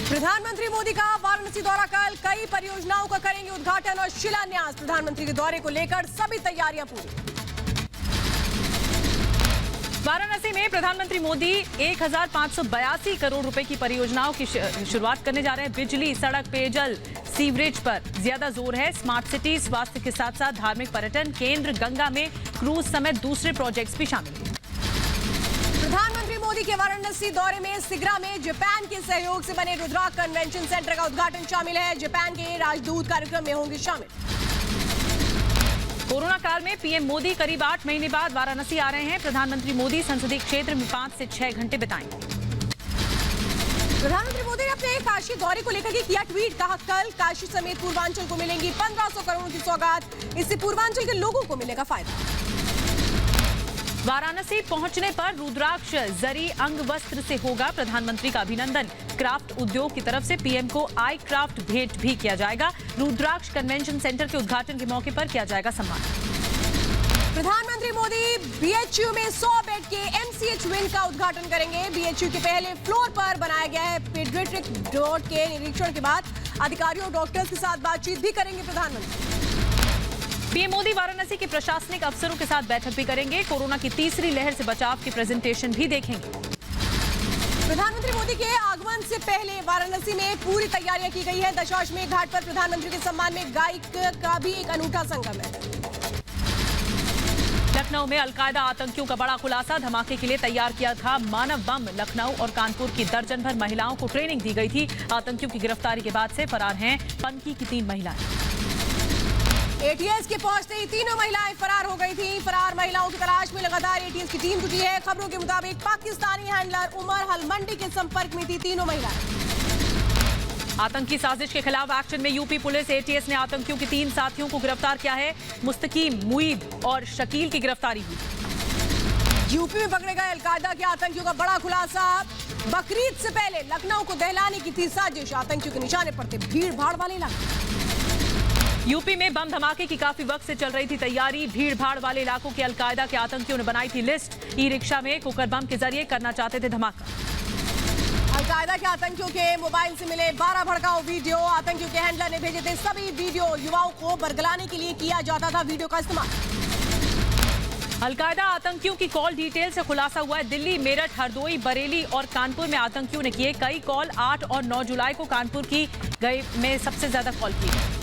प्रधानमंत्री मोदी का वाराणसी दौरा कल, कई परियोजनाओं का करेंगे उद्घाटन और शिलान्यास। प्रधानमंत्री के दौरे को लेकर सभी तैयारियां पूरी। वाराणसी में प्रधानमंत्री मोदी 1582 करोड़ रुपए की परियोजनाओं की शुरुआत करने जा रहे हैं। बिजली, सड़क, पेयजल, सीवरेज पर ज्यादा जोर है। स्मार्ट सिटी, स्वास्थ्य के साथ साथ धार्मिक पर्यटन केंद्र, गंगा में क्रूज समेत दूसरे प्रोजेक्ट्स भी शामिल हैं। प्रधानमंत्री मोदी के वाराणसी दौरे में सिगरा में जापान के सहयोग से बने रुद्राक्ष कन्वेंशन सेंटर का उद्घाटन शामिल है। जापान के राजदूत कार्यक्रम में होंगे शामिल। कोरोना काल में पीएम मोदी करीब 8 महीने बाद वाराणसी आ रहे हैं। प्रधानमंत्री मोदी संसदीय क्षेत्र में 5 से 6 घंटे बिताएंगे। प्रधानमंत्री मोदी ने अपने काशी दौरे को लेकर किया ट्वीट, कहा कल काशी समेत पूर्वांचल को मिलेंगी 1500 करोड़ की सौगात। इससे पूर्वांचल के लोगों को मिलेगा फायदा। वाराणसी पहुंचने पर रुद्राक्ष जरी अंग वस्त्र से होगा प्रधानमंत्री का अभिनंदन। क्राफ्ट उद्योग की तरफ से पीएम को आई क्राफ्ट भेंट भी किया जाएगा। रुद्राक्ष कन्वेंशन सेंटर के उद्घाटन के मौके पर किया जाएगा सम्मान। प्रधानमंत्री मोदी बीएचयू में 100 बेड के एमसीएच विंग का उद्घाटन करेंगे। बीएचयू के पहले फ्लोर पर बनाया गया है पीडियाट्रिक वार्ड के निरीक्षण के बाद अधिकारियों और डॉक्टर्स के साथ बातचीत भी करेंगे प्रधानमंत्री। पीएम मोदी वाराणसी के प्रशासनिक अफसरों के साथ बैठक भी करेंगे। कोरोना की तीसरी लहर से बचाव की प्रेजेंटेशन भी देखेंगे। प्रधानमंत्री मोदी के आगमन से पहले वाराणसी में पूरी तैयारियां की गई है। दशाश्वमेध घाट पर प्रधानमंत्री के सम्मान में गायक का भी एक अनूठा संगम है। लखनऊ में अलकायदा आतंकियों का बड़ा खुलासा, धमाके के लिए तैयार किया था मानव बम। लखनऊ और कानपुर की दर्जन भर महिलाओं को ट्रेनिंग दी गई थी। आतंकियों की गिरफ्तारी के बाद से फरार हैं पनकी की 3 महिलाएं। एटीएस के पहुंचते ही तीनों महिलाएं फरार हो गई थीं। फरार महिलाओं की तलाश में लगातार एटीएस की टीम जुटी है। खबरों के मुताबिक पाकिस्तानी हैंडलर उमर हलमंडी के संपर्क में थी तीनों महिलाएं। आतंकी साजिश के खिलाफ एक्शन में यूपी पुलिस। एटीएस ने आतंकियों के 3 साथियों को गिरफ्तार किया है। मुस्तकीम, मुईद और शकील की गिरफ्तारी हुई। यूपी में पकड़े गए अलकायदा के आतंकियों का बड़ा खुलासा। बकरीद से पहले लखनऊ को दहलाने की थी साजिश। आतंकियों के निशाने पर थे भीड़ भाड़ वाले इलाके। यूपी में बम धमाके की काफी वक्त से चल रही थी तैयारी। भीड़ भाड़ वाले इलाकों के अलकायदा के आतंकियों ने बनाई थी लिस्ट। ई रिक्शा में कुकर बम के जरिए करना चाहते थे धमाका। अलकायदा के आतंकियों के मोबाइल से मिले 12 भड़काऊ वीडियो। आतंकियों के हैंडलर ने भेजे थे सभी वीडियो। युवाओं को बरगलाने के लिए किया जाता था वीडियो का इस्तेमाल। अलकायदा आतंकियों की कॉल डिटेल से खुलासा हुआ है। दिल्ली, मेरठ, हरदोई, बरेली और कानपुर में आतंकियों ने किए कई कॉल। 8 और 9 जुलाई को कानपुर की गई में सबसे ज्यादा कॉल की गई।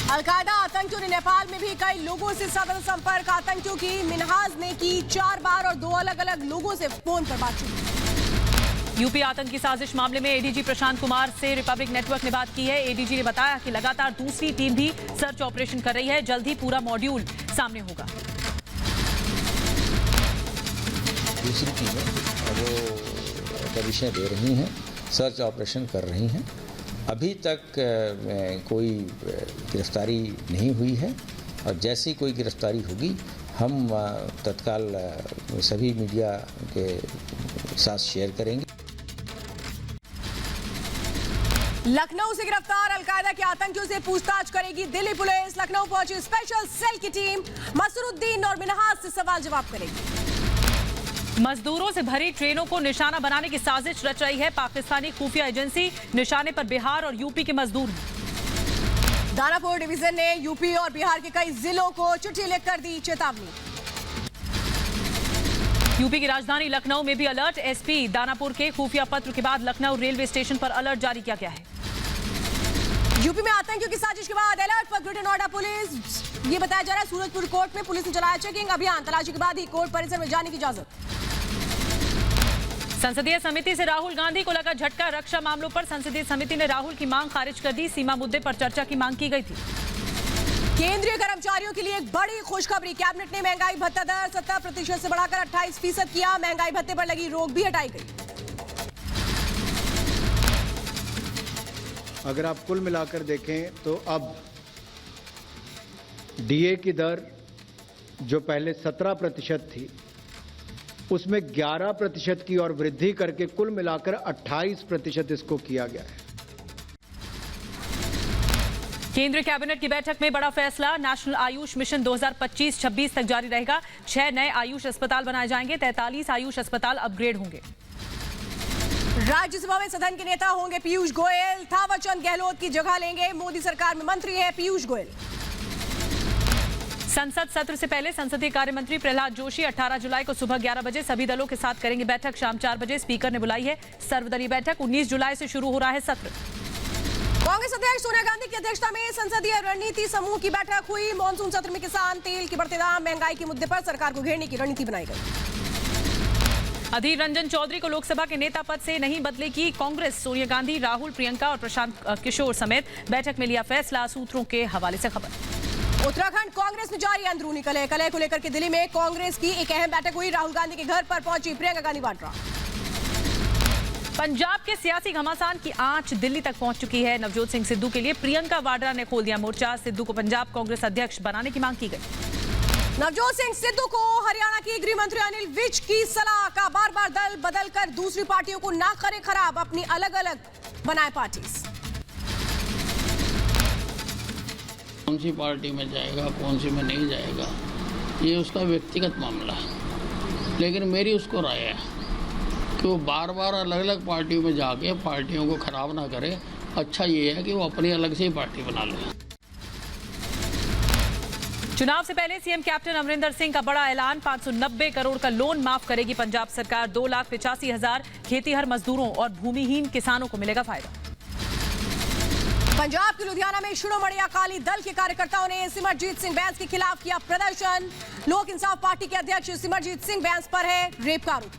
अलकायदा आतंकियों ने नेपाल में भी कई लोगों से सतत संपर्क। आतंकियों की मिनहाज ने की 4 बार और 2 अलग अलग लोगों से फोन पर बातचीत। यूपी आतंकी साजिश मामले में एडीजी प्रशांत कुमार से रिपब्लिक नेटवर्क ने बात की है। एडीजी ने बताया कि लगातार दूसरी टीम भी सर्च ऑपरेशन कर रही है। जल्द ही पूरा मॉड्यूल सामने होगा। दूसरी टीमें वो विषय दे रही हैं, सर्च ऑपरेशन कर रही हैं। अभी तक कोई गिरफ्तारी नहीं हुई है और जैसी कोई गिरफ्तारी होगी हम तत्काल सभी मीडिया के साथ शेयर करेंगे। लखनऊ से गिरफ्तार अलकायदा के आतंकियों से पूछताछ करेगी दिल्ली पुलिस। लखनऊ पहुंची स्पेशल सेल की टीम मसरुद्दीन और मिनहाज से सवाल जवाब करेगी। मजदूरों से भरी ट्रेनों को निशाना बनाने की साजिश रच रही है पाकिस्तानी खुफिया एजेंसी। निशाने पर बिहार और यूपी के मजदूर हैं। दानापुर डिवीजन ने यूपी और बिहार के कई जिलों को चिट्ठी लिखकर दी चेतावनी। यूपी की राजधानी लखनऊ में भी अलर्ट। एसपी दानापुर के खुफिया पत्र के बाद लखनऊ रेलवे स्टेशन पर अलर्ट जारी किया गया है। यूपी में आतंकियों की साजिश के बाद अलर्ट पर ग्रेटर नोएडा पुलिस। ये बताया जा रहा है सूरजपुर कोर्ट में पुलिस ने चलाया चेकिंग अभियान। तलाशी के बाद ही कोर्ट परिसर में जाने की इजाजत। संसदीय समिति से राहुल गांधी को लगा झटका। रक्षा मामलों पर संसदीय समिति ने राहुल की मांग खारिज कर दी। सीमा मुद्दे पर चर्चा की मांग की गई थी। केंद्रीय कर्मचारियों के लिए एक बड़ी खुशखबरी। कैबिनेट ने महंगाई भत्ता दर 70% से बढ़ाकर 28% किया। महंगाई भत्ते पर लगी रोक भी हटाई गई। अगर आप कुल मिलाकर देखें तो अब डीए की दर जो पहले 17% थी उसमें 11% की और वृद्धि करके कुल मिलाकर 28% इसको किया गया है। केंद्रीय कैबिनेट की बैठक में बड़ा फैसला। नेशनल आयुष मिशन 2025-26 तक जारी रहेगा। 6 नए आयुष अस्पताल बनाए जाएंगे। 43 आयुष अस्पताल अपग्रेड होंगे। राज्यसभा में सदन के नेता होंगे पीयूष गोयल, थावरचंद गहलोत की जगह लेंगे। मोदी सरकार में मंत्री है पीयूष गोयल। संसद सत्र से पहले संसदीय कार्य मंत्री प्रहलाद जोशी 18 जुलाई को सुबह 11 बजे सभी दलों के साथ करेंगे बैठक। शाम 4 बजे स्पीकर ने बुलाई है सर्वदलीय बैठक। 19 जुलाई से शुरू हो रहा है सत्र। कांग्रेस अध्यक्ष सोनिया गांधी की अध्यक्षता में संसदीय रणनीति समूह की बैठक हुई। मॉनसून सत्र में किसान, तेल के बढ़ते दाम, महंगाई के मुद्दे पर सरकार को घेरने की रणनीति बनाई गई। अधीर रंजन चौधरी को लोकसभा के नेता पद से नहीं बदलेगी कांग्रेस। सोनिया गांधी, राहुल, प्रियंका और प्रशांत किशोर समेत बैठक में लिया फैसला। सूत्रों के हवाले से खबर। उत्तराखंड कांग्रेस में जारी अंदरूनी कलह को लेकर के दिल्ली में कांग्रेस की एक अहम बैठक हुई। राहुल गांधी के घर पर पहुंची प्रियंका गांधी वाड्रा। पंजाब के सियासी घमासान की आंच दिल्ली तक पहुंच चुकी है। नवजोत सिंह सिद्धू के लिए प्रियंका वाड्रा ने खोल दिया मोर्चा। सिद्धू को पंजाब कांग्रेस अध्यक्ष बनाने की मांग की गई। नवजोत सिंह सिद्धू को हरियाणा के गृह मंत्री अनिल विज की सलाह का बार-बार दल बदलकर दूसरी पार्टियों को ना करे खराब, अपनी अलग-अलग बनाए पार्टी। कौन सी पार्टी में जाएगा, कौन सी में नहीं जाएगा, ये उसका व्यक्तिगत मामला है। लेकिन मेरी उसको राय है कि वो बार बार अलग अलग पार्टियों में जाके पार्टियों को खराब ना करे। अच्छा ये है कि वो अपनी अलग से ही पार्टी बना ले। चुनाव से पहले सीएम कैप्टन अमरिंदर सिंह का बड़ा ऐलान। 590 करोड़ का लोन माफ करेगी पंजाब सरकार। 2,85,000 खेतीहर मजदूरों और भूमिहीन किसानों को मिलेगा फायदा। पंजाब के लुधियाना में शिरोमणि अकाली दल के कार्यकर्ताओं ने सिमरजीत सिंह बैंस के खिलाफ किया प्रदर्शन। लोक इंसाफ पार्टी के अध्यक्ष सिमरजीत सिंह बैंस पर है रेप का आरोप।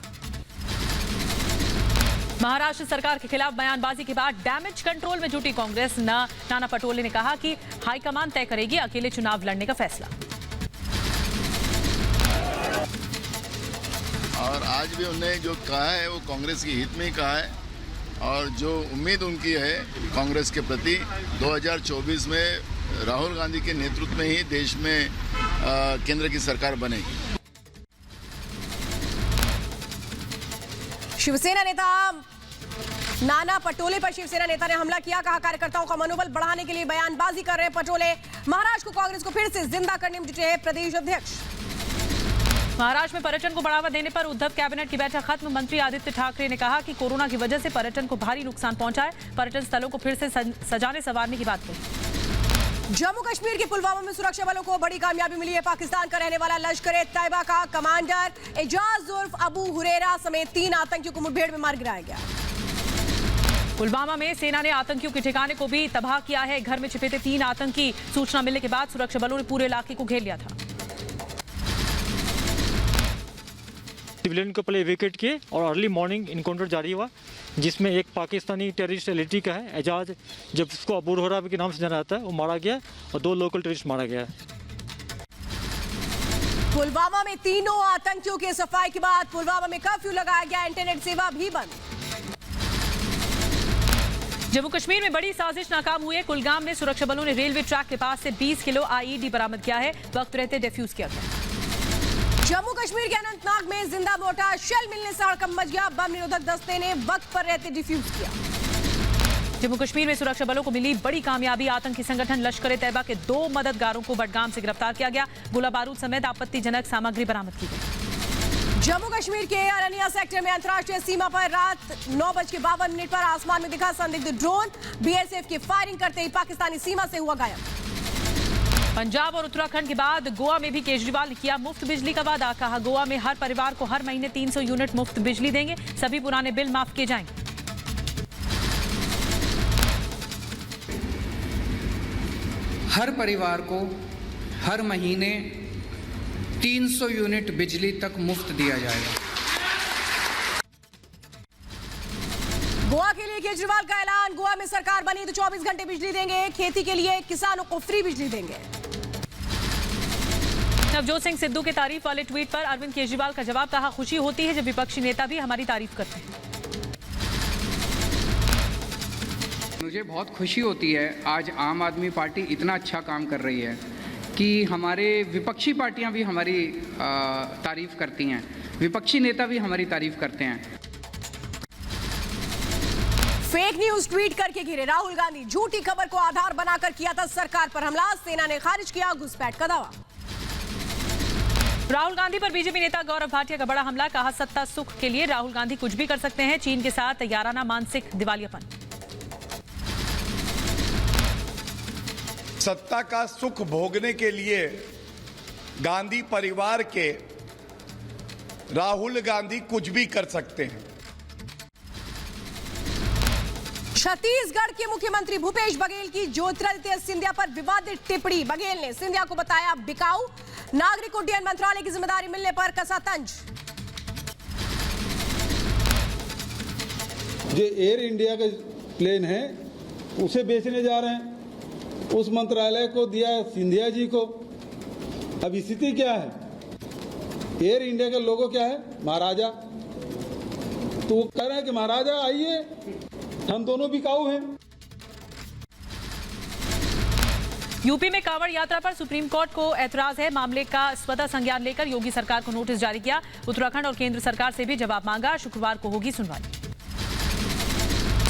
महाराष्ट्र सरकार के खिलाफ बयानबाजी के बाद डैमेज कंट्रोल में जुटी कांग्रेस। नाना पटोले ने कहा कि हाईकमान तय करेगी अकेले चुनाव लड़ने का फैसला। और आज भी उन्होंने जो कहा है वो कांग्रेस के हित में ही कहा है। और जो उम्मीद उनकी है कांग्रेस के प्रति 2024 में राहुल गांधी के नेतृत्व में ही देश में केंद्र की सरकार बनेगी। शिवसेना नेता नाना पटोले पर शिवसेना नेता ने हमला किया। कहा कार्यकर्ताओं का मनोबल बढ़ाने के लिए बयानबाजी कर रहे हैं पटोले। महाराष्ट्र को कांग्रेस को फिर से जिंदा करने में जुटे हैं प्रदेश अध्यक्ष। महाराष्ट्र में पर्यटन को बढ़ावा देने पर उद्धव कैबिनेट की बैठक खत्म। मंत्री आदित्य ठाकरे ने कहा कि कोरोना की वजह से पर्यटन को भारी नुकसान पहुंचा है। पर्यटन स्थलों को फिर से सजाने संवारने की बात कही। जम्मू कश्मीर के पुलवामा में सुरक्षा बलों को बड़ी कामयाबी मिली है। पाकिस्तान का रहने वाला लश्कर-ए-तैयबा का कमांडर एजाज उर्फ अबू हुरैरा समेत 3 आतंकियों को मुठभेड़ में मार गिराया गया। पुलवामा में सेना ने आतंकियों के ठिकाने को भी तबाह किया है। घर में छिपे थे 3 आतंकी। सूचना मिलने के बाद सुरक्षा बलों ने पूरे इलाके को घेर लिया था। सिविलियन को पहले इवैक्यूएट किए और अर्ली मॉर्निंग इनकाउंटर जारी हुआ, जिसमें एक पाकिस्तानी टेररिस्ट एलटी का है एजाज, जब उसको अबू हुरैरा के नाम से जाना जाता है, वो मारा गया और 2 लोकल टेररिस्ट मारा गया। पुलवामा में 3 आतंकियों के सफाई के बाद पुलवामा में कर्फ्यू लगाया गया। इंटरनेट सेवा भी बंद। जम्मू कश्मीर में बड़ी साजिश नाकाम हुई है। कुलगाम में सुरक्षा बलों ने रेलवे ट्रैक के पास से 20 किलो आईईडी बरामद किया है। वक्त रहते डिफ्यूज किया गया। जम्मू कश्मीर के अनंतनाग में जिंदा मोटा शेल मिलने से हड़कंप मच गया। बम निरोधक दस्ते ने वक्त पर रहते डिफ्यूज किया। जम्मू कश्मीर में सुरक्षा बलों को मिली बड़ी कामयाबी। आतंकी संगठन लश्कर-ए-तैयबा के 2 मददगारों को बडगाम से गिरफ्तार किया गया। गोला बारूद समेत आपत्तिजनक सामग्री बरामद की गई। जम्मू कश्मीर के अरनिया सेक्टर में अंतर्राष्ट्रीय सीमा पर रात 9:52 पर आसमान में दिखा संदिग्ध ड्रोन। बीएसएफ की फायरिंग करते ही पाकिस्तानी सीमा से हुआ गायब। पंजाब और उत्तराखंड के बाद गोवा में भी केजरीवाल ने किया मुफ्त बिजली का वादा। कहा गोवा में हर परिवार को हर महीने 300 यूनिट मुफ्त बिजली देंगे। सभी पुराने बिल माफ किए जाएंगे। हर परिवार को हर महीने 300 यूनिट बिजली तक मुफ्त दिया जाएगा। गोवा के लिए केजरीवाल का ऐलान। गोवा में सरकार बनी तो 24 घंटे बिजली देंगे। खेती के लिए किसानों को फ्री बिजली देंगे। नवजोत सिंह सिद्धू के तारीफ वाले ट्वीट पर अरविंद केजरीवाल का जवाब। कहा खुशी होती है जब विपक्षी नेता भी हमारी तारीफ करते हैं। मुझे बहुत खुशी होती है आज आम आदमी पार्टी इतना अच्छा काम कर रही है कि हमारे विपक्षी पार्टियां भी हमारी तारीफ करती हैं, विपक्षी नेता भी हमारी तारीफ करते हैं। फेक न्यूज ट्वीट करके घिरे राहुल गांधी। झूठी खबर को आधार बनाकर किया था सरकार पर हमला। सेना ने खारिज किया घुसपैठ का दावा। राहुल गांधी पर बीजेपी नेता गौरव भाटिया का बड़ा हमला, कहा सत्ता सुख के लिए राहुल गांधी कुछ भी कर सकते हैं, चीन के साथ याराना मानसिक दिवालियापन। सत्ता का सुख भोगने के लिए गांधी परिवार के राहुल गांधी कुछ भी कर सकते हैं। छत्तीसगढ़ के मुख्यमंत्री भूपेश बघेल की ज्योतिरादित्य सिंधिया पर विवादित टिप्पणी। बघेल ने सिंधिया को बताया बिकाऊ, नागरिक उड्डयन मंत्रालय की जिम्मेदारी मिलने पर कसा तंज। जो एयर इंडिया का प्लेन है उसे बेचने जा रहे हैं, उस मंत्रालय को दिया सिंधिया जी को। अब स्थिति क्या है? एयर इंडिया का लोगो क्या है? महाराजा। तो वो कह रहे हैं कि महाराजा आइए, हम दोनों बिकाऊ हैं। यूपी में कांवड़ यात्रा पर सुप्रीम कोर्ट को ऐतराज है, मामले का स्वतः संज्ञान लेकर योगी सरकार को नोटिस जारी किया। उत्तराखंड और केंद्र सरकार से भी जवाब मांगा, शुक्रवार को होगी सुनवाई।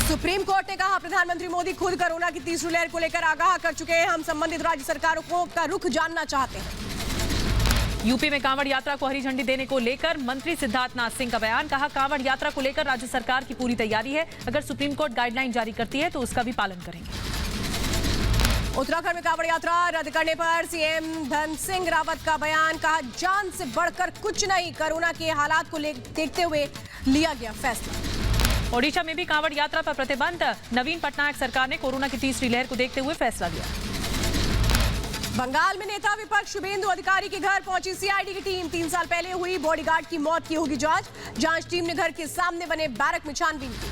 सुप्रीम कोर्ट ने कहा प्रधानमंत्री मोदी खुद कोरोना की तीसरी लहर को लेकर आगाह कर चुके हैं, हम संबंधित राज्य सरकारों का रुख जानना चाहते हैं। यूपी में कांवड़ यात्रा को हरी झंडी देने को लेकर मंत्री सिद्धार्थनाथ सिंह का बयान, कहा कांवड़ यात्रा को लेकर राज्य सरकार की पूरी तैयारी है, अगर सुप्रीम कोर्ट गाइडलाइन जारी करती है तो उसका भी पालन करेंगे। उत्तराखंड में कांवड़ यात्रा रद्द करने पर सीएम धन सिंह रावत का बयान, कहा जान से बढ़कर कुछ नहीं, कोरोना के हालात को देखते हुए लिया गया फैसला। ओडिशा में भी कांवड़ यात्रा पर प्रतिबंध, नवीन पटनायक सरकार ने कोरोना की तीसरी लहर को देखते हुए फैसला लिया। बंगाल में नेता विपक्ष शुभेंदु अधिकारी के घर पहुंची सीआईडी की टीम, 3 साल पहले हुई बॉडीगार्ड की मौत की होगी जांच टीम ने घर के सामने बने बैरक में छानबीन की।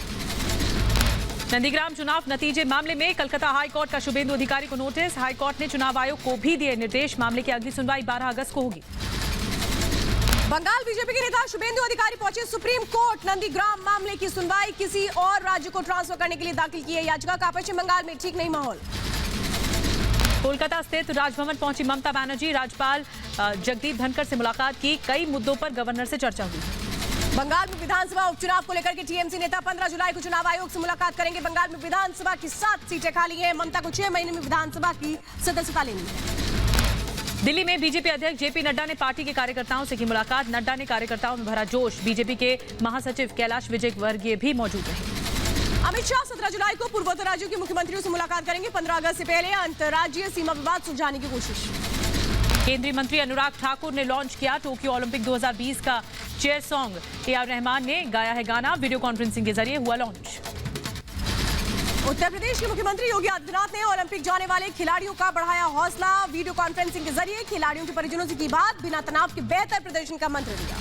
नंदीग्राम चुनाव नतीजे मामले में कलकत्ता हाईकोर्ट का शुभेंदु अधिकारी को नोटिस, हाईकोर्ट ने चुनाव आयोग को भी दिए निर्देश, मामले की अगली सुनवाई 12 अगस्त को होगी। बंगाल बीजेपी के नेता शुभेंदु अधिकारी पहुंचे सुप्रीम कोर्ट, नंदीग्राम मामले की सुनवाई किसी और राज्य को ट्रांसफर करने के लिए दाखिल की है याचिका, का पश्चिम बंगाल में ठीक नहीं माहौल। कोलकाता स्थित राजभवन पहुंची ममता बनर्जी, राज्यपाल जगदीप धनखड़ से मुलाकात की, कई मुद्दों पर गवर्नर से चर्चा हुई। बंगाल में विधानसभा उपचुनाव को लेकर के टीएमसी नेता 15 जुलाई को चुनाव आयोग से मुलाकात करेंगे। बंगाल में विधानसभा की 7 सीटें खाली हैं, ममता को 6 महीने में विधानसभा की सदस्यता लेनी है। दिल्ली में बीजेपी अध्यक्ष जेपी नड्डा ने पार्टी के कार्यकर्ताओं से की मुलाकात, नड्डा ने कार्यकर्ताओं में भरा जोश, बीजेपी के महासचिव कैलाश विजयवर्गीय भी मौजूद रहे। अमित शाह 17 जुलाई को पूर्वोत्तर राज्यों के मुख्यमंत्रियों से मुलाकात करेंगे, 15 अगस्त से पहले अंतर्राज्यीय सीमा विवाद सुलझाने की कोशिश। केंद्रीय मंत्री अनुराग ठाकुर ने लॉन्च किया टोक्यो ओलंपिक 2020 का चेयर सॉन्ग, ए.आर. रहमान ने गाया है गाना, वीडियो कॉन्फ्रेंसिंग के जरिए हुआ लॉन्च। उत्तर प्रदेश के मुख्यमंत्री योगी आदित्यनाथ ने ओलंपिक जाने वाले खिलाड़ियों का बढ़ाया हौसला, वीडियो कॉन्फ्रेंसिंग के जरिए खिलाड़ियों के परिजनों से की बात, बिना तनाव के बेहतर प्रदर्शन का मंत्र दिया।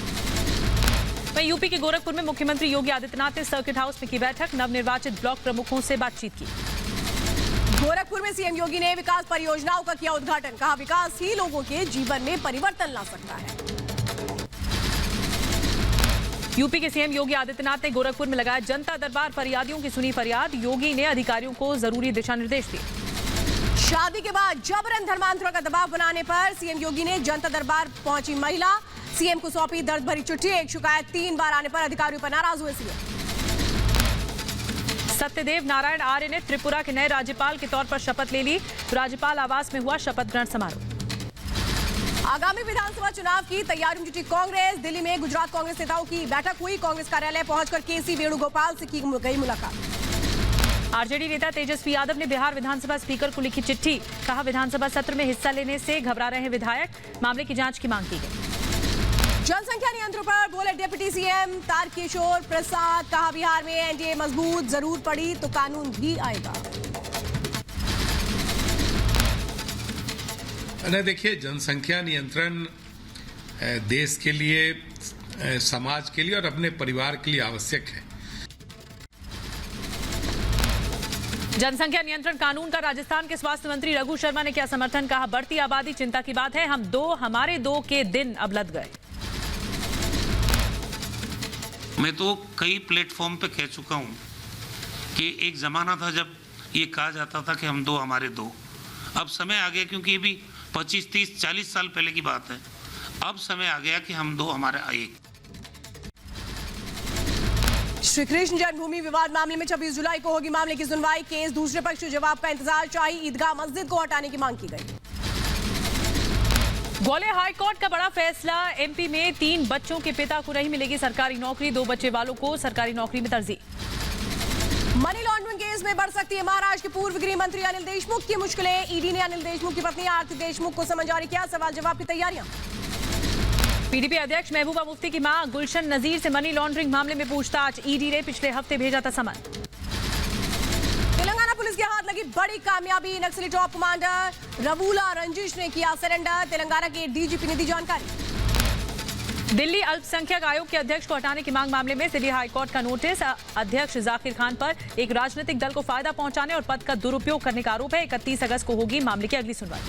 वहीं यूपी के गोरखपुर में मुख्यमंत्री योगी आदित्यनाथ ने सर्किट हाउस में की बैठक, नवनिर्वाचित ब्लॉक प्रमुखों से बातचीत की। गोरखपुर में सीएम योगी ने विकास परियोजनाओं का किया उद्घाटन, कहा विकास ही लोगों के जीवन में परिवर्तन ला सकता है। यूपी के सीएम योगी आदित्यनाथ ने गोरखपुर में लगाया जनता दरबार, फरियादियों की सुनी फरियाद, योगी ने अधिकारियों को जरूरी दिशा निर्देश दिए। शादी के बाद जबरन धर्मांतरण का दबाव बनाने पर सीएम योगी ने जनता दरबार पहुंची महिला, सीएम को सौंपी दर्द भरी चिट्ठी, एक शिकायत 3 बार आने पर अधिकारियों पर नाराज हुए सीएम। सत्यदेव नारायण आर्य ने त्रिपुरा के नए राज्यपाल के तौर पर शपथ ले ली, राज्यपाल आवास में हुआ शपथ ग्रहण समारोह। आगामी विधानसभा चुनाव की तैयारियों में जुटी कांग्रेस, दिल्ली में गुजरात कांग्रेस नेताओं की बैठक हुई, कांग्रेस कार्यालय पहुंचकर केसी वेणुगोपाल से की गई मुलाकात। आरजेडी नेता तेजस्वी यादव ने बिहार विधानसभा स्पीकर को लिखी चिट्ठी, कहा विधानसभा सत्र में हिस्सा लेने से घबरा रहे विधायक, मामले की जांच की मांग की गई। जनसंख्या नियंत्रण पर बोले डिप्टी सीएम तारकिशोर प्रसाद, कहा बिहार में एनडीए मजबूत, जरूर पड़ी तो कानून भी आएगा। देखिए, जनसंख्या नियंत्रण देश के लिए, समाज के लिए और अपने परिवार के लिए आवश्यक है। जनसंख्या नियंत्रण कानून का राजस्थान के स्वास्थ्य मंत्री रघु शर्मा ने किया समर्थन, कहा बढ़ती आबादी चिंता की बात है, हमारे दो के दिन अब लद गए। मैं तो कई प्लेटफॉर्म पे कह चुका हूं कि एक जमाना था जब ये कहा जाता था कि हम दो हमारे दो, अब समय आ गया, क्योंकि ये भी 25, 30, 40 साल पहले की बात है, अब समय आ गया कि हम दो हमारे एक। श्री कृष्ण जन्मभूमि विवाद मामले में 26 जुलाई को होगी मामले की सुनवाई, केस दूसरे पक्ष से जवाब का इंतजार, शाही ईदगाह मस्जिद को हटाने की मांग की गई। ग्वालियर हाई कोर्ट का बड़ा फैसला। एमपी में 3 बच्चों के पिता को नहीं मिलेगी सरकारी नौकरी, 2 बच्चे वालों को सरकारी नौकरी में तरजीह। मनी लॉन्ड्रिंग केस में बढ़ सकती है महाराष्ट्र के पूर्व गृह मंत्री अनिल देशमुख की मुश्किलें। ईडी ने अनिल देशमुख की पत्नी आरती देशमुख को समन जारी किया। सवाल जवाब की तैयारियां। पीडीपी अध्यक्ष महबूबा मुफ्ती की मां गुलशन नजीर से मनी लॉन्ड्रिंग मामले में पूछताछ। ईडी ने पिछले हफ्ते भेजा था समन। तेलंगाना पुलिस के हाथ लगी बड़ी कामयाबी। नक्सली टॉप कमांडर रवूला रंजिश ने किया सरेंडर। तेलंगाना के डीजीपी ने दी जानकारी। दिल्ली अल्पसंख्यक आयोग के अध्यक्ष को हटाने की मांग मामले में दिल्ली हाईकोर्ट का नोटिस। अध्यक्ष जाकिर खान पर एक राजनीतिक दल को फायदा पहुंचाने और पद का दुरुपयोग करने का आरोप है। 31 अगस्त को होगी मामले की अगली सुनवाई।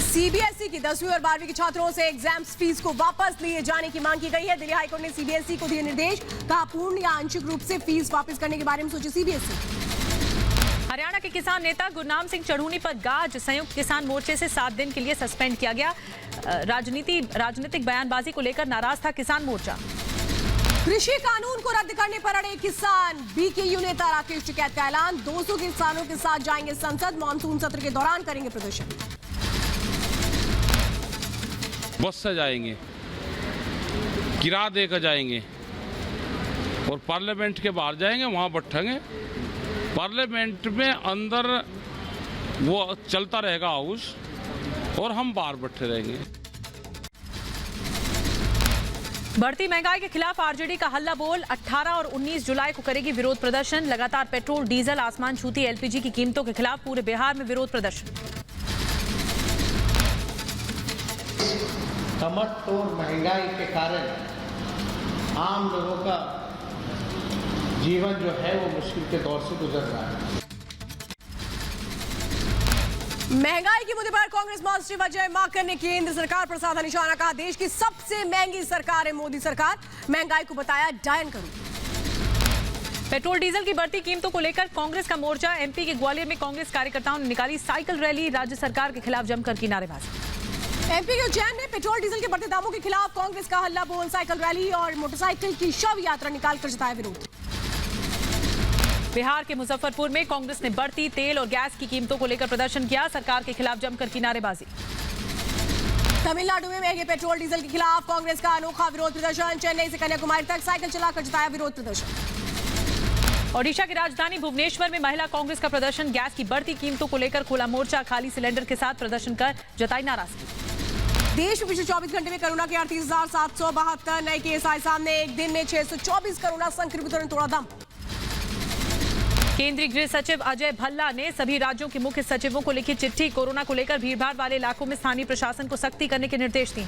सीबीएसई की 10वीं और 12वीं के छात्रों से एग्जाम्स फीस को वापस लिए जाने की मांग की गई है। दिल्ली हाईकोर्ट ने सीबीएसई को दिए निर्देश। कहा पूर्ण या आंशिक रूप से फीस वापस करने के बारे में सोचे सीबीएसई। हरियाणा के किसान नेता गुरनाम सिंह चढ़ूनी पर गाज। संयुक्त किसान मोर्चे से 7 दिन के लिए सस्पेंड किया गया। राजनीतिक बयानबाजी को लेकर नाराज था किसान मोर्चा। कृषि कानून को रद्द करने पर अड़े किसान। बीकेयू नेता राकेश टिकैत का ऐलान। 200 किसानों के साथ जाएंगे संसद। मानसून सत्र के दौरान करेंगे प्रदर्शन। बस से जाएंगे, किराया देकर जाएंगे और पार्लियामेंट के बाहर जाएंगे, वहां बैठेंगे। पार्लियामेंट में अंदर वो चलता रहेगा हाउस और हम बाहर बैठे रहेंगे। बढ़ती महंगाई के खिलाफ आरजेडी का हल्ला बोल। 18 और 19 जुलाई को करेगी विरोध प्रदर्शन। लगातार पेट्रोल, डीजल, आसमान छूती एलपीजी की कीमतों के खिलाफ पूरे बिहार में विरोध प्रदर्शन। कमर-तोड़ महंगाई के कारण आम लोगों का जीवन जो है वो मुश्किल के दौर से गुजर रहा है। महंगाई के मुद्दे पर कांग्रेस महासचिव अजय माकन ने केंद्र सरकार पर साधा निशाना। कहा देश की सबसे महंगी सरकार है मोदी सरकार। महंगाई को बताया डायन करूं। पेट्रोल डीजल की बढ़ती कीमतों को लेकर कांग्रेस का मोर्चा। एमपी के ग्वालियर में कांग्रेस कार्यकर्ताओं ने निकाली साइकिल रैली। राज्य सरकार के खिलाफ जमकर की नारेबाजी। एमपी के उज्जैन में पेट्रोल डीजल के बढ़ते दामों के खिलाफ कांग्रेस का हल्ला बोल। साइकिल रैली और मोटरसाइकिल की शव यात्रा निकालकर जताया विरोध। बिहार के मुजफ्फरपुर में कांग्रेस ने बढ़ती तेल और गैस की कीमतों को लेकर प्रदर्शन किया। सरकार के खिलाफ जमकर की नारेबाजी। तमिलनाडु में महंगे पेट्रोल डीजल के खिलाफ कांग्रेस का अनोखा विरोध प्रदर्शन। चेन्नई से कन्याकुमारी तक साइकिल चलाकर जताया विरोध प्रदर्शन। ओडिशा की राजधानी भुवनेश्वर में महिला कांग्रेस का प्रदर्शन। गैस की बढ़ती कीमतों को लेकर खुला मोर्चा। खाली सिलेंडर के साथ प्रदर्शन कर जताई नाराजगी। देश में पिछले 24 घंटे में कोरोना के 38,772 नए केस आए सामने। एक दिन में 624 कोरोना संक्रमितों ने तोड़ा दम। केंद्रीय गृह सचिव अजय भल्ला ने सभी राज्यों के मुख्य सचिवों को लिखी चिट्ठी। कोरोना को लेकर भीड़भाड़ वाले इलाकों में स्थानीय प्रशासन को सख्ती करने के निर्देश दिए।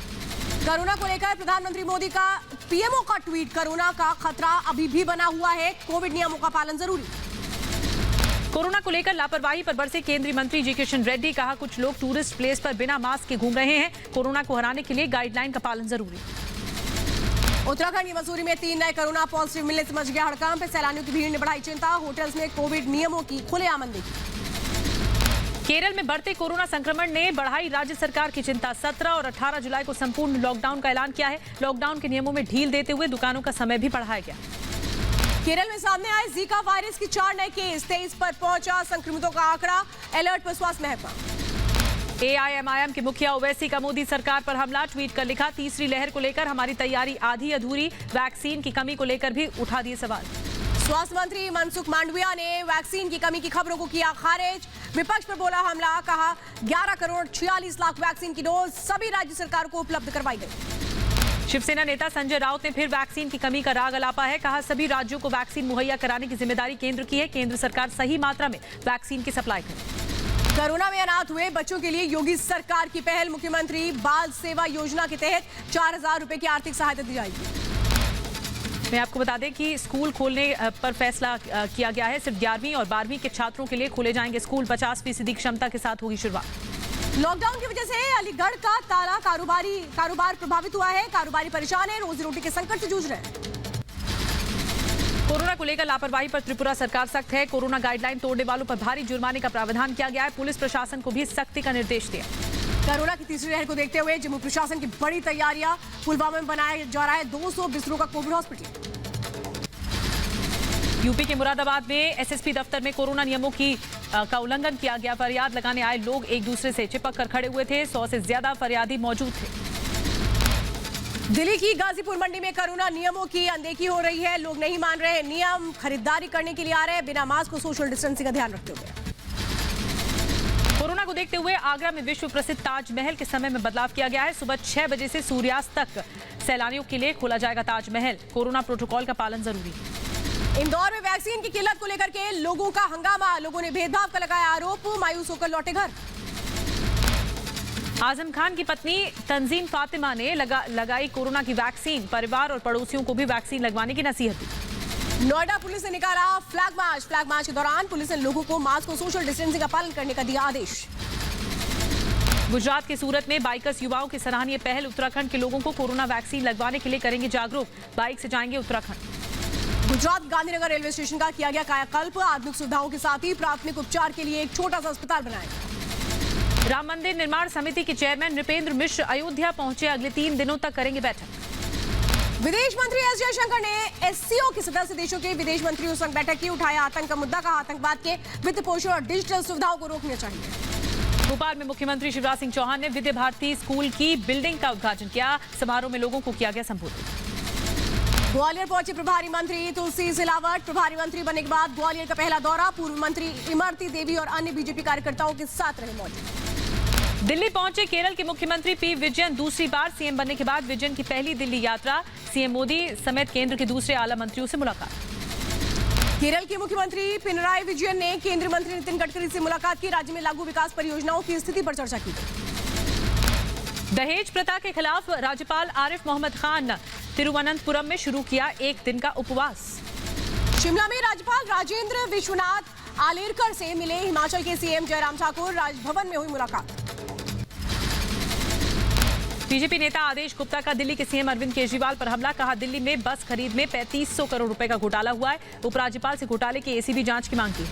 कोरोना को लेकर प्रधानमंत्री मोदी का पीएमओ का ट्वीट। कोरोना का खतरा अभी भी बना हुआ है, कोविड नियमों का पालन जरूरी। कोरोना को लेकर लापरवाही पर बरसे केंद्रीय मंत्री जी किशन रेड्डी। कहा कुछ लोग टूरिस्ट प्लेस पर बिना मास्क के घूम रहे हैं। कोरोना को हराने के लिए गाइडलाइन का पालन जरूरी। उत्तराखंड की मसूरी में 3 नए कोरोना पॉजिटिव मिलने से मच गया हड़कंप। सैलानियों की भीड़ ने बढ़ाई चिंता। होटल्स में कोविड नियमों की खुलेआम अनदेखी। केरल में बढ़ते कोरोना संक्रमण ने बढ़ाई राज्य सरकार की चिंता। 17 और 18 जुलाई को संपूर्ण लॉकडाउन का ऐलान किया है। लॉकडाउन के नियमों में ढील देते हुए दुकानों का समय भी बढ़ाया गया। केरल में सामने आए जीका वायरस के 4 नए केस। 23 पर पहुंचा संक्रमितों का आंकड़ा। अलर्ट पर स्वास्थ्य महकमा। एआईएमआईएम के मुखिया ओवैसी का मोदी सरकार पर हमला। ट्वीट कर लिखा तीसरी लहर को लेकर हमारी तैयारी आधी अधूरी। वैक्सीन की कमी को लेकर भी उठा दिए सवाल। स्वास्थ्य मंत्री मनसुख मांडविया ने वैक्सीन की कमी की खबरों को किया खारिज। विपक्ष पर बोला हमला। कहा 11 करोड़ 46 लाख वैक्सीन की डोज सभी राज्य सरकार को उपलब्ध करवाई गई। शिवसेना नेता संजय राउत ने फिर वैक्सीन की कमी का राग अलापा है। कहा सभी राज्यों को वैक्सीन मुहैया कराने की जिम्मेदारी केंद्र की है। केंद्र सरकार सही मात्रा में वैक्सीन की सप्लाई करे। कोरोना में अनाथ हुए बच्चों के लिए योगी सरकार की पहल। मुख्यमंत्री बाल सेवा योजना के तहत 4,000 रुपए की आर्थिक सहायता दी जाएगी। मैं आपको बता दें कि स्कूल खोलने पर फैसला किया गया है। सिर्फ 11वीं और 12वीं के छात्रों के लिए खोले जाएंगे स्कूल। 50% क्षमता के साथ होगी शुरुआत। लॉकडाउन की वजह से अलीगढ़ का ताला कारोबार प्रभावित हुआ है। कारोबारी परेशान है, रोजी रोटी के संकट से जूझ रहे हैं। कोरोना को लेकर लापरवाही पर त्रिपुरा सरकार सख्त है। कोरोना गाइडलाइन तोड़ने वालों पर भारी जुर्माने का प्रावधान किया गया है। पुलिस प्रशासन को भी सख्ती का निर्देश दिया। कोरोना की तीसरी लहर को देखते हुए जम्मू प्रशासन की बड़ी तैयारियां। पुलवामा में बनाया जा रहा है 200 बिस्तरों का कोविड हॉस्पिटल। यूपी के मुरादाबाद में एसएसपी दफ्तर में कोरोना नियमों का उल्लंघन किया गया। फरियाद लगाने आए लोग एक दूसरे से चिपक कर खड़े हुए थे। 100 से ज्यादा फरियादी मौजूद थे। दिल्ली की गाजीपुर मंडी में कोरोना नियमों की अनदेखी हो रही है। लोग नहीं मान रहे नियम, खरीदारी करने के लिए आ रहे हैं बिना मास्क और सोशल डिस्टेंसिंग का ध्यान रखते हुए। कोरोना को देखते हुए आगरा में विश्व प्रसिद्ध ताजमहल के समय में बदलाव किया गया है। सुबह 6 बजे से सूर्यास्त तक सैलानियों के लिए खोला जाएगा ताजमहल। कोरोना प्रोटोकॉल का पालन जरूरी है। इंदौर में वैक्सीन की किल्लत को लेकर के लोगों का हंगामा। लोगों ने भेदभाव का लगाया आरोप, मायूस होकर लौटे घर। आजम खान की पत्नी तंजीम फातिमा ने लगाई कोरोना की वैक्सीन। परिवार और पड़ोसियों को भी वैक्सीन लगवाने की नसीहत दी। नोएडा पुलिस ने निकाला फ्लैग मार्च। फ्लैग मार्च के दौरान पुलिस ने लोगों को मास्क और सोशल डिस्टेंसिंग का पालन करने का दिया आदेश। गुजरात के सूरत में बाइकर्स युवाओं की सराहनीय पहल। उत्तराखंड के लोगों को कोरोना वैक्सीन लगवाने के लिए करेंगे जागरूक। बाइक से जाएंगे उत्तराखंड। गुजरात गांधीनगर रेलवे स्टेशन का किया गया कायाकल्प। आधुनिक सुविधाओं के साथ ही प्राथमिक उपचार के लिए एक छोटा सा अस्पताल बनाया। राम मंदिर निर्माण समिति के चेयरमैन नृपेंद्र मिश्र अयोध्या पहुंचे। अगले 3 दिनों तक करेंगे बैठक। विदेश मंत्री एस जयशंकर ने एससीओ के सदस्य देशों के विदेश मंत्रियों संग बैठक की। उठाया आतंक का मुद्दा। कहा आतंकवाद के वित्त पोषण और डिजिटल सुविधाओं को रोकना चाहिए। भोपाल में मुख्यमंत्री शिवराज सिंह चौहान ने विद्या भारती स्कूल की बिल्डिंग का उद्घाटन किया। समारोह में लोगों को किया गया संबोधित। ग्वालियर पहुंचे प्रभारी मंत्री तुलसी सिलावट। प्रभारी मंत्री बनने के बाद ग्वालियर का पहला दौरा। पूर्व मंत्री इमरती देवी और अन्य बीजेपी कार्यकर्ताओं के साथ रहे मौजूद। दिल्ली पहुंचे केरल के मुख्यमंत्री पी विजयन। दूसरी बार सीएम बनने के बाद विजयन की पहली दिल्ली यात्रा। सीएम मोदी समेत केंद्र के दूसरे आला मंत्रियों से मुलाकात। केरल के मुख्यमंत्री पिनराई विजयन ने केंद्रीय मंत्री नितिन गडकरी से मुलाकात की। राज्य में लागू विकास परियोजनाओं की स्थिति पर चर्चा की गई। दहेज प्रथा के खिलाफ राज्यपाल आरिफ मोहम्मद खान तिरुवनंतपुरम में शुरू किया 1 दिन का उपवास। शिमला में राज्यपाल राजेंद्र विश्वनाथ आलेरकर से मिले हिमाचल के सीएम जयराम ठाकुर। राजभवन में हुई मुलाकात। बीजेपी नेता आदेश गुप्ता का दिल्ली के सीएम अरविंद केजरीवाल पर हमला। कहा दिल्ली में बस खरीद में 3500 करोड़ रुपए का घोटाला हुआ है। उपराज्यपाल से घोटाले की एसीबी जांच की मांग की।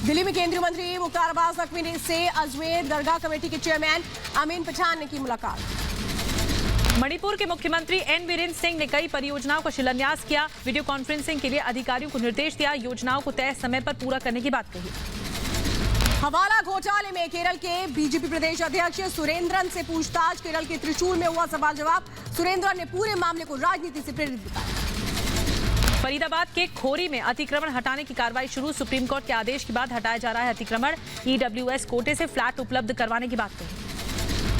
दिल्ली में केंद्रीय मंत्री मुख्तार अब्बास नकवी से अजमेर दरगाह कमेटी के चेयरमैन अमीन पठान ने की मुलाकात। मणिपुर के मुख्यमंत्री एन बीरेन सिंह ने कई परियोजनाओं का शिलान्यास किया। वीडियो कॉन्फ्रेंसिंग के लिए अधिकारियों को निर्देश दिया। योजनाओं को तय समय पर पूरा करने की बात कही। हवाला घोटाले में केरल के बीजेपी प्रदेश अध्यक्ष सुरेंद्रन से पूछताछ। केरल के त्रिशूल में हुआ सवाल जवाब। सुरेंद्रन ने पूरे मामले को राजनीति से प्रेरित बताया। फरीदाबाद के खोरी में अतिक्रमण हटाने की कार्रवाई शुरू। सुप्रीम कोर्ट के आदेश के बाद हटाया जा रहा है अतिक्रमण। ईडब्ल्यूएस कोटे से फ्लैट उपलब्ध करवाने की बात कही।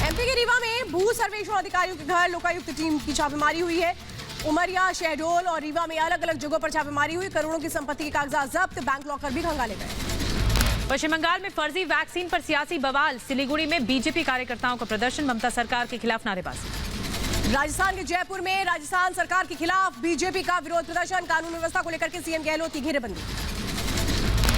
एमपी के रीवा में भू सर्वेक्षण अधिकारियों के घर लोकायुक्त टीम की छापेमारी हुई है। उमरिया, शहडोल और रीवा में अलग अलग जगहों पर छापेमारी हुई। करोड़ों की संपत्ति के कागजात जब्त। बैंक लॉकर भी खंगाले गए। पश्चिम बंगाल में फर्जी वैक्सीन पर सियासी बवाल। सिलीगुड़ी में बीजेपी कार्यकर्ताओं का प्रदर्शन। ममता सरकार के खिलाफ नारेबाजी। राजस्थान के जयपुर में राजस्थान सरकार के खिलाफ बीजेपी का विरोध प्रदर्शन। कानून व्यवस्था को लेकर के सीएम गहलोत की घेरेबंदी।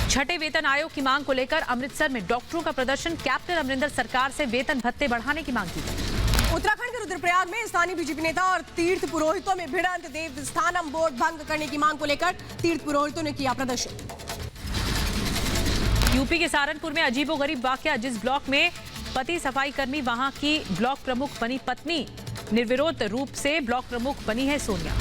छठे वेतन आयोग की मांग को लेकर अमृतसर में डॉक्टरों का प्रदर्शन। कैप्टन अमरिंदर सरकार से वेतन भत्ते बढ़ाने की मांग की गई। उत्तराखंड के रुद्रप्रयाग में स्थानीय बीजेपी नेता और तीर्थ पुरोहितों में भिड़ंत। देवस्थानम बोर्ड भंग करने की मांग को लेकर तीर्थ पुरोहितों ने किया प्रदर्शन। यूपी के सहारनपुर में अजीबोगरीब वाकया। जिस ब्लॉक में पति सफाई कर्मी, वहां की ब्लॉक प्रमुख बनी पत्नी। निर्विरोध रूप से ब्लॉक प्रमुख बनी है सोनिया।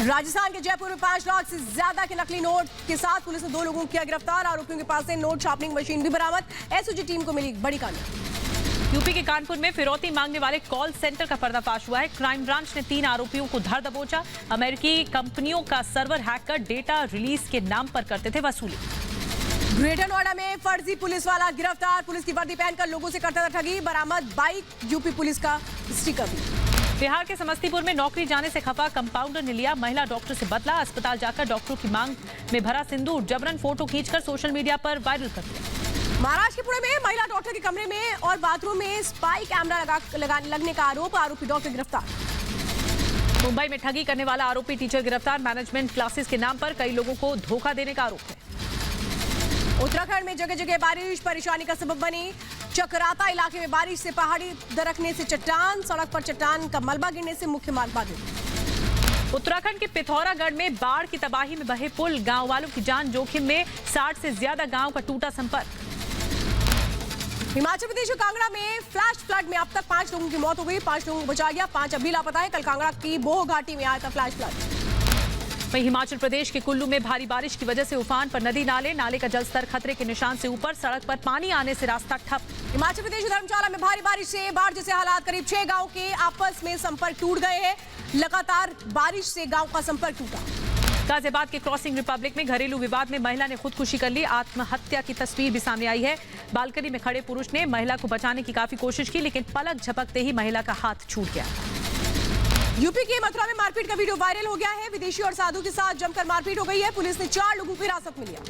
राजस्थान के जयपुर में 5 लाख से ज्यादा के नकली नोट के साथ पुलिस ने 2 लोगों को किया गिरफ्तार। आरोपियों के पास से नोट छापने मशीन भी बरामद। एसओजी टीम को मिली बड़ी कामयाबी। यूपी के कानपुर में फिरौती मांगने वाले कॉल सेंटर का पर्दाफाश हुआ है। क्राइम ब्रांच ने 3 आरोपियों को धर दबोचा। अमेरिकी कंपनियों का सर्वर हैक कर डेटा रिलीज के नाम पर करते थे वसूली। ग्रेटर नोएडा में फर्जी पुलिस वाला गिरफ्तार। पुलिस की वर्दी पहनकर लोगों से करता था ठगी। बरामद बाइक, यूपी पुलिस का स्टिकर भी। बिहार के समस्तीपुर में नौकरी जाने से खफा कंपाउंडर ने लिया महिला डॉक्टर से बदला। अस्पताल जाकर डॉक्टरों की मांग में भरा सिंदूर। जबरन फोटो खींचकर सोशल मीडिया पर वायरल कर दिया। महाराष्ट्र के पुणे में महिला डॉक्टर के कमरे में और बाथरूम में स्पाई कैमरा लगने का आरोप। आरोपी डॉक्टर गिरफ्तार। मुंबई में ठगी करने वाला आरोपी टीचर गिरफ्तार। मैनेजमेंट क्लासेस के नाम पर कई लोगों को धोखा देने का आरोप है। उत्तराखंड में जगह जगह बारिश परेशानी का सबब बनी। चकराता इलाके में बारिश से पहाड़ी दरकने से चट्टान, सड़क पर चट्टान का मलबा गिरने से मुख्य मार्ग बाधित। उत्तराखंड के पिथौरागढ़ में बाढ़ की तबाही में बहे पुल। गांव वालों की जान जोखिम में। 60 से ज्यादा गांव का टूटा संपर्क। हिमाचल प्रदेश के कांगड़ा में फ्लैश फ्लड में अब तक 5 लोगों की मौत हो गई। 5 लोगों को बचाया गया। 5 अभी लापता है। कल कांगड़ा की बोह घाटी में आया था फ्लैश फ्लड। वहीं हिमाचल प्रदेश के कुल्लू में भारी बारिश की वजह से उफान पर नदी नाले का जलस्तर खतरे के निशान से ऊपर, सड़क पर पानी आने से रास्ता ठप। हिमाचल प्रदेश धर्मशाला में भारी बारिश से बाढ़ जैसे हालात, करीब 6 गांव के आपस में संपर्क टूट गए हैं। लगातार बारिश से गांव का संपर्क टूटा। गाजियाबाद के क्रॉसिंग रिपब्लिक में घरेलू विवाद में महिला ने खुदकुशी कर ली। आत्महत्या की तस्वीर भी सामने आई है। बालकनी में खड़े पुरुष ने महिला को बचाने की काफी कोशिश की, लेकिन पलक झपकते ही महिला का हाथ छूट गया। यूपी के मथुरा में मारपीट का वीडियो वायरल हो गया है। विदेशी और साधु के साथ जमकर मारपीट हो गई है। पुलिस ने 4 लोगों को हिरासत में लिया।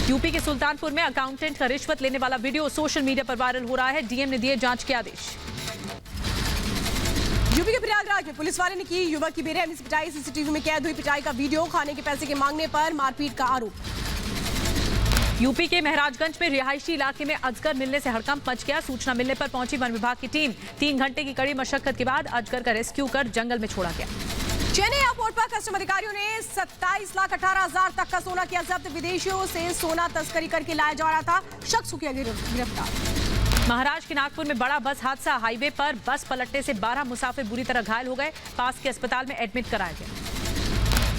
यूपी के सुल्तानपुर में अकाउंटेंट का रिश्वत लेने वाला वीडियो सोशल मीडिया पर वायरल हो रहा है। डीएम ने दिए जांच के आदेश। यूपी के प्रयागराज में पुलिस वाले ने की युवक की बेरहमी से पिटाई। सीसीटीवी में कैद हुई पिटाई का वीडियो। खाने के पैसे के मांगने पर मारपीट का आरोप। यूपी के महराजगंज में रिहायशी इलाके में अजगर मिलने से हड़कंप मच गया। सूचना मिलने पर पहुंची वन विभाग की टीम। 3 घंटे की कड़ी मशक्कत के बाद अजगर का रेस्क्यू कर जंगल में छोड़ा गया। चेन्नई एयरपोर्ट पर कस्टम अधिकारियों ने 27,18,000 तक का सोना किया जब्त। विदेशियों से सोना तस्करी करके लाया जा रहा था। शख्स को किया गिरफ्तार। महाराष्ट्र के नागपुर में बड़ा बस हादसा। हाईवे पर बस पलटने से 12 मुसाफिर बुरी तरह घायल हो गए। पास के अस्पताल में एडमिट कराया गया।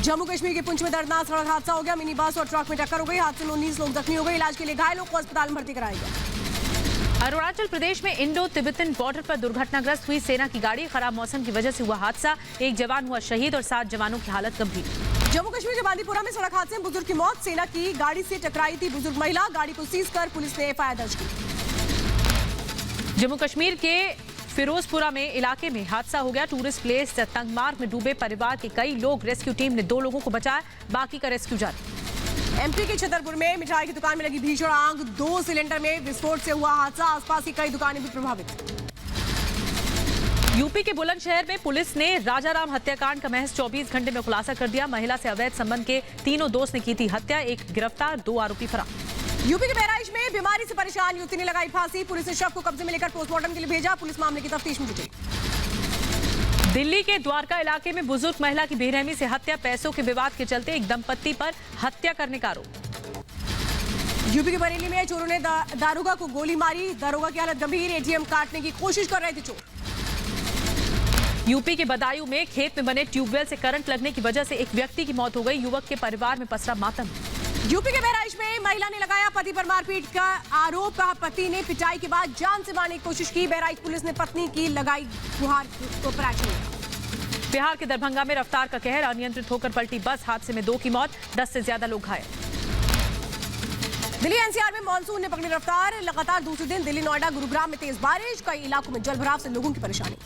जम्मू कश्मीर के पुंछ में दर्दनाक सड़क हादसा हो गया। मिनी बस और ट्रक में टक्कर हो गई। हादसे में 19 लोग जख्मी हो गए। इलाज के लिए घायलों को अस्पताल में भर्ती कराया गया। अरुणाचल प्रदेश में इंडो तिब्बतन बॉर्डर पर दुर्घटनाग्रस्त हुई सेना की गाड़ी। खराब मौसम की वजह से हुआ हादसा। 1 जवान हुआ शहीद और 7 जवानों की हालत गंभीर। जम्मू कश्मीर के बांदीपुरा में सड़क हादसे में बुजुर्ग की मौत। सेना की गाड़ी से टकराई थी बुजुर्ग महिला। गाड़ी को सीज कर पुलिस ने एफआईआर दर्ज की। जम्मू कश्मीर के फिरोजपुरा में इलाके में हादसा हो गया। टूरिस्ट प्लेस तंगमार्ग में डूबे परिवार के कई लोग। रेस्क्यू टीम ने 2 लोगों को बचाया। बाकी का रेस्क्यू जारी। एमपी के छतरपुर में मिठाई की दुकान में लगी भीषण आग। 2 सिलेंडर में विस्फोट से हुआ हादसा। आसपास की कई दुकानें भी प्रभावित। यूपी के बुलंदशहर में पुलिस ने राजाराम हत्याकांड का महज 24 घंटे में खुलासा कर दिया। महिला से अवैध संबंध के 3 दोस्त ने की थी हत्या। 1 गिरफ्तार, 2 आरोपी फरार। यूपी के बहराइच में बीमारी से परेशान युवती ने लगाई फांसी। पुलिस ने शव को कब्जे में लेकर पोस्टमार्टम के लिए भेजा। पुलिस मामले की तफ्तीश में जुटी। दिल्ली के द्वारका इलाके में बुजुर्ग महिला की बेरहमी से हत्या। पैसों के विवाद के चलते एक दंपत्ति पर हत्या करने का आरोप। यूपी के बरेली में चोरों ने दारोगा को गोली मारी। दारोगा की हालत गंभीर। एटीएम काटने की कोशिश कर रहे थे चोर। यूपी के बदायूं में खेत में बने ट्यूबवेल से करंट लगने की वजह से एक व्यक्ति की मौत हो गई। युवक के परिवार में पसरा मातम। यूपी के बहराइच में महिला ने लगाया पति पर मारपीट का आरोप। कहा पति ने पिटाई के बाद जान से मारने की कोशिश की। बहराइच पुलिस ने पत्नी की लगाई गुहार को ऑपरेशन किया। बिहार के दरभंगा में रफ्तार का कहर। अनियंत्रित होकर पलटी बस। हादसे में 2 की मौत, 10 से ज्यादा लोग घायल। दिल्ली एनसीआर में मानसून ने पकड़ी रफ्तार। लगातार दूसरे दिन दिल्ली, नोएडा, गुरुग्राम में तेज बारिश। कई इलाकों में जलभराव से लोगों की परेशानी।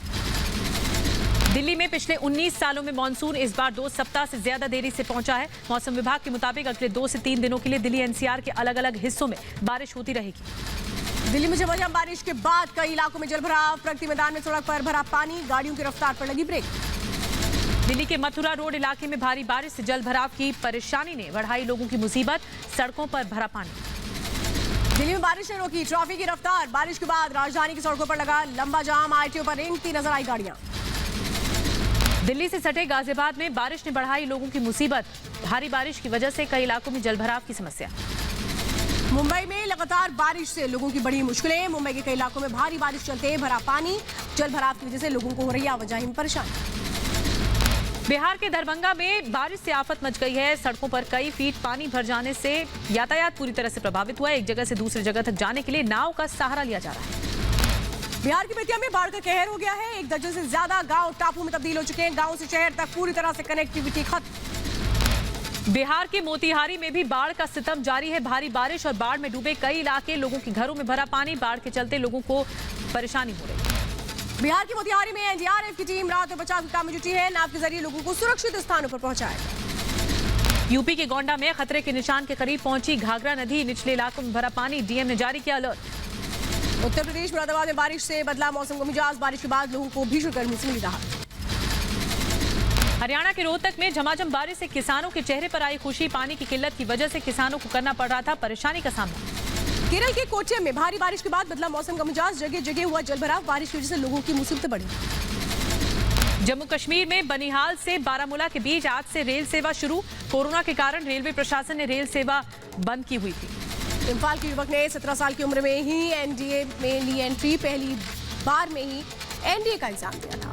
दिल्ली में पिछले 19 सालों में मानसून इस बार 2 सप्ताह से ज्यादा देरी से पहुंचा है। मौसम विभाग के मुताबिक अगले 2 से 3 दिनों के लिए दिल्ली एनसीआर के अलग-अलग हिस्सों में बारिश होती रहेगी। दिल्ली में झमाझम बारिश के बाद कई इलाकों में जलभराव। प्रगति मैदान में सड़क पर भरा पानी। गाड़ियों की रफ्तार पर लगी ब्रेक। दिल्ली के मथुरा रोड इलाके में भारी बारिश से जलभराव की परेशानी ने बढ़ाई लोगों की मुसीबत। सड़कों पर भरा पानी। दिल्ली में बारिश ने रोकी ट्रैफिक की रफ्तार। बारिश के बाद राजधानी की सड़कों पर लगा लंबा जाम। आरटीओ पर रेंगती नजर आई गाड़ियां। दिल्ली से सटे गाजियाबाद में बारिश ने बढ़ाई लोगों की मुसीबत। भारी बारिश की वजह से कई इलाकों में जलभराव की समस्या। मुंबई में लगातार बारिश से लोगों की बड़ी मुश्किलें। मुंबई के कई इलाकों में भारी बारिश चलते भरा पानी। जलभराव की वजह से लोगों को हो रही आवाजाही में परेशानी। बिहार के दरभंगा में बारिश से आफत मच गई है। सड़कों पर कई फीट पानी भर जाने से यातायात पूरी तरह से प्रभावित हुआ है। एक जगह से दूसरी जगह तक जाने के लिए नाव का सहारा लिया जा रहा है। बिहार की बेतिया में बाढ़ का कहर हो गया है। 1 दर्जन से ज्यादा गांव टापू में तब्दील हो चुके हैं। गांव से शहर तक पूरी तरह से कनेक्टिविटी खत्म। बिहार के मोतिहारी में भी बाढ़ का सितम जारी है। भारी बारिश और बाढ़ में डूबे कई इलाके। लोगों के घरों में भरा पानी। बाढ़ के चलते लोगों को परेशानी हो रही है। बिहार की मोतिहारी में एनडीआरएफ की टीम राहत और बचाव के काम में जुटी है। नाव के जरिए लोगों को सुरक्षित स्थानों पर पहुंचाया गया। यूपी के गोंडा में खतरे के निशान के करीब पहुंची घाघरा नदी। निचले इलाकों में भरा पानी। डीएम ने जारी किया अलर्ट। उत्तर प्रदेश मुरादाबाद में बारिश से बदला मौसम का मिजाज। बारिश के बाद लोगों को भीषण गर्मी से मिली राहत। हरियाणा के रोहतक में झमाझम बारिश से किसानों के चेहरे पर आई खुशी। पानी की किल्लत की वजह से किसानों को करना पड़ रहा था परेशानी का सामना। केरल के कोच्चि में भारी बारिश के बाद बदला मौसम का मिजाज। जगह जगह हुआ जलभराव। बारिश की वजह से लोगों की मुसीबतें बढ़ी। जम्मू कश्मीर में बनिहाल से बारामूला के बीच आज से रेल सेवा शुरू। कोरोना के कारण रेलवे प्रशासन ने रेल सेवा बंद की हुई थी। इम्फाल के युवक ने 17 साल की उम्र में ही एनडीए में ली एंट्री। पहली बार में ही एनडीए का एग्जाम दिया था।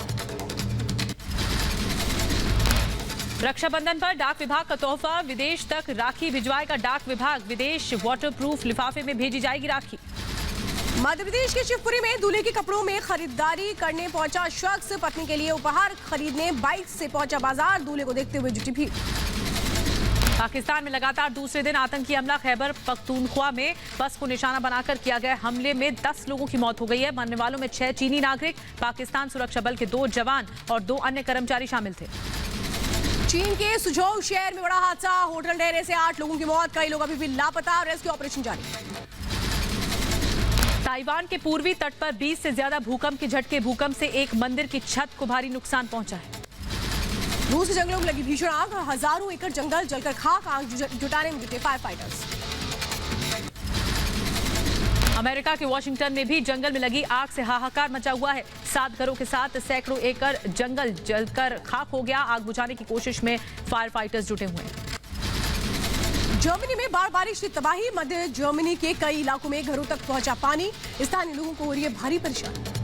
रक्षाबंधन पर डाक विभाग का तोहफा, विदेश तक राखी भिजवाएगा डाक विभाग। विदेश वाटरप्रूफ लिफाफे में भेजी जाएगी राखी। मध्य प्रदेश के शिवपुरी में दूल्हे के कपड़ों में खरीदारी करने पहुंचा शख्स, पत्नी के लिए उपहार खरीदने बाइक से पहुंचा बाजार, दूल्हे को देखते हुए जुटी भीड़। पाकिस्तान में लगातार दूसरे दिन आतंकी हमला, खैबर पख्तूनख्वा में बस को निशाना बनाकर किया गया हमले में 10 लोगों की मौत हो गई है। मरने वालों में 6 चीनी नागरिक, पाकिस्तान सुरक्षा बल के 2 जवान और 2 अन्य कर्मचारी शामिल थे। चीन के सुझोउ शहर में बड़ा हादसा, होटल ढहने से 8 लोगों की मौत, कई लोग अभी भी लापता, रेस्क्यू ऑपरेशन जारी। ताइवान के पूर्वी तट पर 20 से ज्यादा भूकंप के झटके, भूकंप से एक मंदिर की छत को भारी नुकसान पहुंचा है। रूसी जंगलों में लगी भीषण आग, हजारों एकड़ जंगल जलकर खाक, आग जुटाने में जुटे फायर फाइटर्स। अमेरिका के वॉशिंगटन में भी जंगल में लगी आग से हाहाकार मचा हुआ है। 7 घरों के साथ सैकड़ों एकड़ जंगल जलकर खाक हो गया। आग बुझाने की कोशिश में फायर फाइटर्स जुटे हुए हैं। जर्मनी में बारिश से तबाही, मध्य जर्मनी के कई इलाकों में घरों तक पहुंचा पानी, स्थानीय लोगों को हो रही है भारी परेशानी।